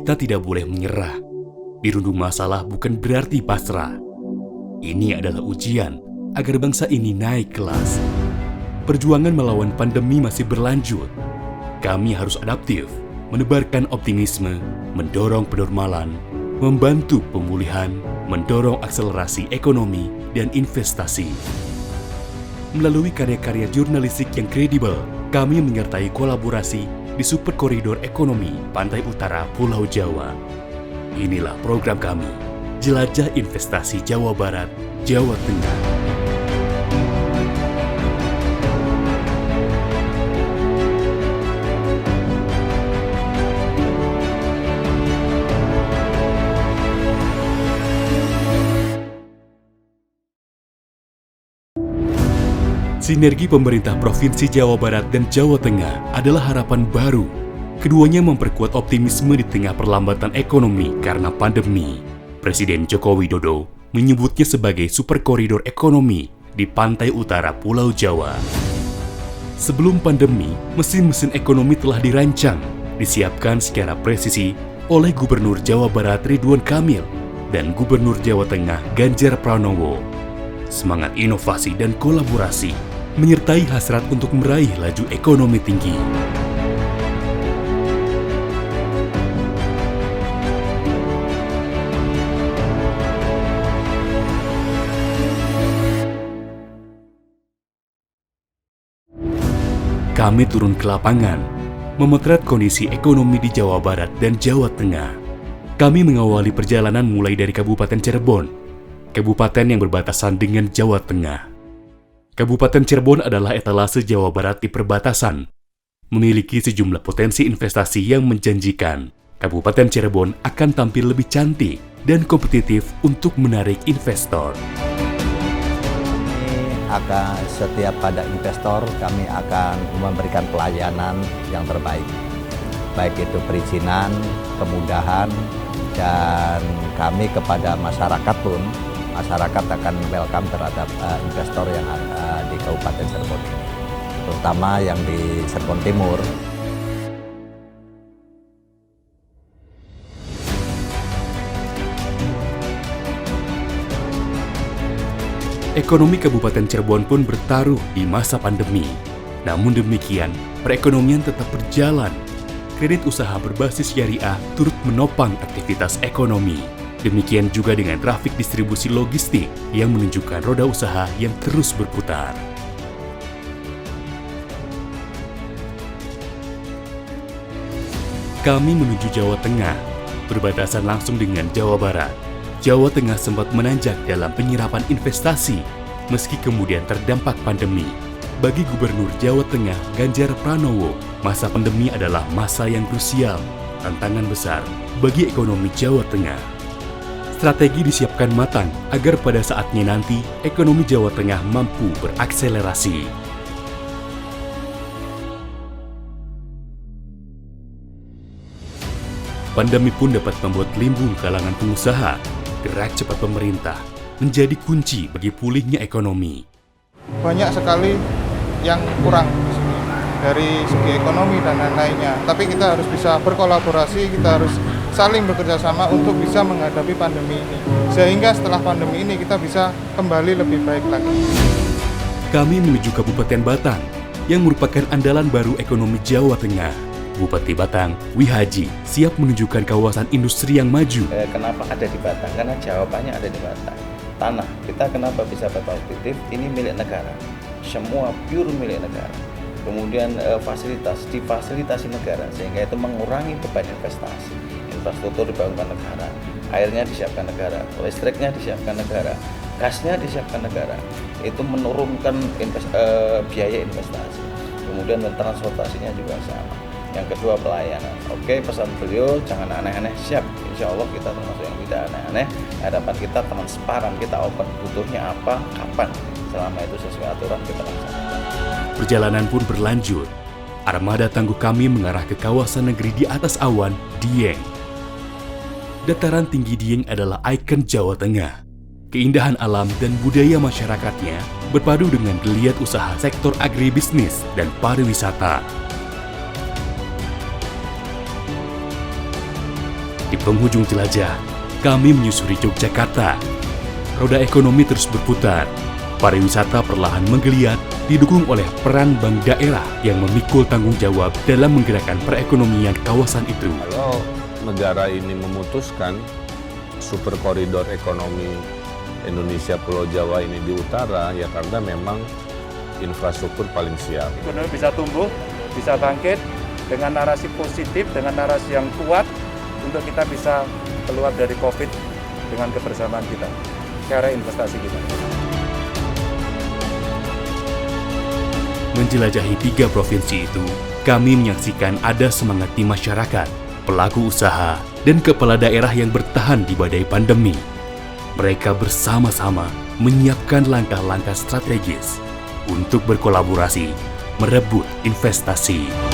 Kita tidak boleh menyerah. Dirundung masalah bukan berarti pasrah. Ini adalah ujian agar bangsa ini naik kelas. Perjuangan melawan pandemi masih berlanjut. Kami harus adaptif, menebarkan optimisme, mendorong penormalan, membantu pemulihan, mendorong akselerasi ekonomi dan investasi. Melalui karya-karya jurnalistik yang kredibel, kami menyertai kolaborasi di Super Koridor Ekonomi Pantai Utara Pulau Jawa. Inilah program kami, Jelajah Investasi Jawa Barat, Jawa Tengah. Sinergi pemerintah Provinsi Jawa Barat dan Jawa Tengah adalah harapan baru. Keduanya memperkuat optimisme di tengah perlambatan ekonomi karena pandemi. Presiden Joko Widodo menyebutnya sebagai Super Koridor Ekonomi di Pantai Utara Pulau Jawa. Sebelum pandemi, mesin-mesin ekonomi telah dirancang, disiapkan secara presisi oleh Gubernur Jawa Barat Ridwan Kamil dan Gubernur Jawa Tengah Ganjar Pranowo. Semangat inovasi dan kolaborasi menyertai hasrat untuk meraih laju ekonomi tinggi. Kami turun ke lapangan, memotret kondisi ekonomi di Jawa Barat dan Jawa Tengah. Kami mengawali perjalanan mulai dari Kabupaten Cirebon, kabupaten yang berbatasan dengan Jawa Tengah. Kabupaten Cirebon adalah etalase Jawa Barat di perbatasan, memiliki sejumlah potensi investasi yang menjanjikan. Kabupaten Cirebon akan tampil lebih cantik dan kompetitif untuk menarik investor. Setiap pada investor kami akan memberikan pelayanan yang terbaik, baik itu perizinan, kemudahan, dan kami kepada masyarakat pun, masyarakat akan welcome terhadap investor yang ada di Kabupaten Cirebon ini, terutama yang di Cirebon Timur. Ekonomi Kabupaten Cirebon pun bertaruh di masa pandemi. Namun demikian, perekonomian tetap berjalan. Kredit usaha berbasis syariah turut menopang aktivitas ekonomi. Demikian juga dengan trafik distribusi logistik yang menunjukkan roda usaha yang terus berputar. Kami menuju Jawa Tengah, berbatasan langsung dengan Jawa Barat. Jawa Tengah sempat menanjak dalam penyerapan investasi, meski kemudian terdampak pandemi. Bagi Gubernur Jawa Tengah Ganjar Pranowo, masa pandemi adalah masa yang krusial, tantangan besar bagi ekonomi Jawa Tengah. Strategi disiapkan matang agar pada saatnya nanti ekonomi Jawa Tengah mampu berakselerasi. Pandemi pun dapat membuat limbung kalangan pengusaha. Gerak cepat pemerintah menjadi kunci bagi pulihnya ekonomi. Banyak sekali yang kurang di sini dari segi ekonomi dan lain-lainnya. Tapi kita harus bisa berkolaborasi, kita harus saling bekerja sama untuk bisa menghadapi pandemi ini. Sehingga setelah pandemi ini kita bisa kembali lebih baik lagi. Kami menuju Kabupaten Batang yang merupakan andalan baru ekonomi Jawa Tengah. Bupati Batang, Wihaji, siap menunjukkan kawasan industri yang maju. Kenapa ada di Batang? Karena jawabannya ada di Batang. Tanah, kita kenapa bisa kompetitif? Ini milik negara. Semua pure milik negara. Kemudian fasilitas, difasilitasi negara, sehingga itu mengurangi beban investasi. Infrastruktur dibangunkan negara, airnya disiapkan negara, listriknya disiapkan negara, gasnya disiapkan negara. Itu menurunkan biaya investasi. Kemudian transportasinya juga sama. Yang kedua pelayanan. Oke, pesan beliau jangan aneh-aneh, siap. Insya Allah kita termasuk yang tidak aneh-aneh. Hadapan kita transparan, kita open, butuhnya apa, kapan. Selama itu sesuai aturan kita laksanakan. Perjalanan pun berlanjut. Armada tangguh kami mengarah ke kawasan negeri di atas awan, Dieng. Dataran tinggi Dieng adalah ikon Jawa Tengah. Keindahan alam dan budaya masyarakatnya berpadu dengan geliat usaha sektor agribisnis dan pariwisata. Di penghujung jelajah, kami menyusuri Yogyakarta. Roda ekonomi terus berputar. Pariwisata perlahan menggeliat, didukung oleh peran bank daerah yang memikul tanggung jawab dalam menggerakkan perekonomian kawasan itu. Kalau negara ini memutuskan super koridor ekonomi Indonesia Pulau Jawa ini di utara, ya karena memang infrastruktur paling siap. Ekonomi bisa tumbuh, bisa bangkit dengan narasi positif, dengan narasi yang kuat untuk kita bisa keluar dari COVID dengan kebersamaan kita, cara investasi kita. Menjelajahi 3 provinsi itu, kami menyaksikan ada semangat di masyarakat, pelaku usaha, dan kepala daerah yang bertahan di badai pandemi. Mereka bersama-sama menyiapkan langkah-langkah strategis untuk berkolaborasi, merebut investasi.